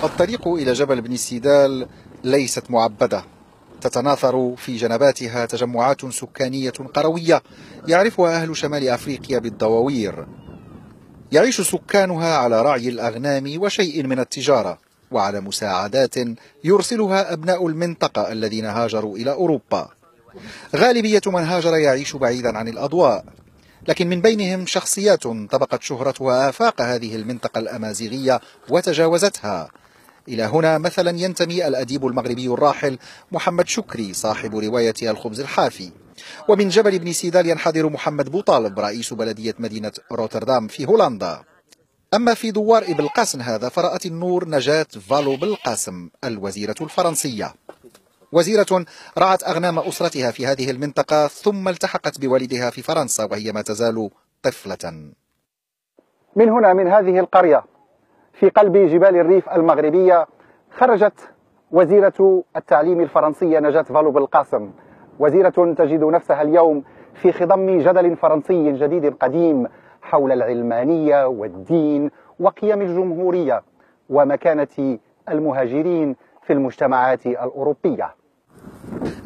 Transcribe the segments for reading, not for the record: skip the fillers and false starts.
الطريق إلى جبل بني سيدال ليست معبدة، تتناثر في جنباتها تجمعات سكانية قروية يعرفها أهل شمال أفريقيا بالدواوير. يعيش سكانها على رعي الأغنام وشيء من التجارة، وعلى مساعدات يرسلها أبناء المنطقة الذين هاجروا إلى أوروبا. غالبية من هاجر يعيش بعيدا عن الأضواء، لكن من بينهم شخصيات طبقت شهرتها آفاق هذه المنطقة الأمازيغية وتجاوزتها. إلى هنا مثلا ينتمي الأديب المغربي الراحل محمد شكري صاحب رواية الخبز الحافي. ومن جبل بني سيدال ينحدر محمد بوطالب رئيس بلدية مدينة روتردام في هولندا. أما في دوار إبن القاسم هذا فرأت النور نجاة فالو بالقاسم الوزيرة الفرنسية، وزيرة رعت أغنام أسرتها في هذه المنطقة ثم التحقت بوالدها في فرنسا وهي ما تزال طفلة. من هنا من هذه القرية في قلب جبال الريف المغربية خرجت وزيرة التعليم الفرنسية نجاة فالو بالقاسم، وزيرة تجد نفسها اليوم في خضم جدل فرنسي جديد قديم حول العلمانية والدين وقيم الجمهورية ومكانة المهاجرين في المجتمعات الأوروبية.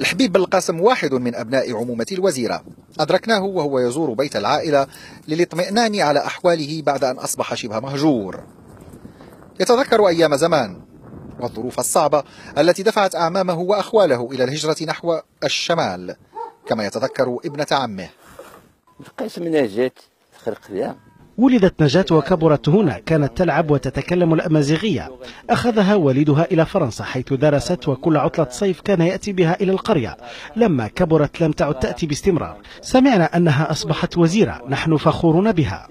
الحبيب بالقاسم واحد من أبناء عمومة الوزيرة، أدركناه وهو يزور بيت العائلة للاطمئنان على أحواله بعد أن أصبح شبه مهجور. يتذكر أيام زمان والظروف الصعبة التي دفعت أعمامه وأخواله إلى الهجرة نحو الشمال، كما يتذكر ابنة عمه. ولدت نجاة وكبرت هنا، كانت تلعب وتتكلم الأمازيغية. أخذها والدها إلى فرنسا حيث درست، وكل عطلة صيف كان يأتي بها إلى القرية. لما كبرت لم تعد تأتي باستمرار. سمعنا أنها أصبحت وزيرة، نحن فخورون بها.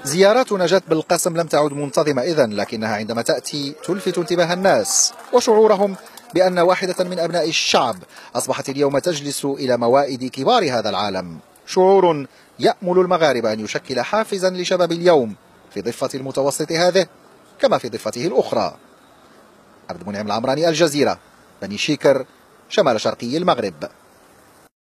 زيارات نجاة بالقاسم لم تعد منتظمة إذن، لكنها عندما تأتي تلفت انتباه الناس وشعورهم بأن واحدة من أبناء الشعب أصبحت اليوم تجلس إلى موائد كبار هذا العالم. شعور يأمل المغاربة أن يشكل حافزا لشباب اليوم في ضفة المتوسط هذه كما في ضفته الأخرى. عبد المنعم العمراني، الجزيرة، بني شيكر، شمال شرقي المغرب.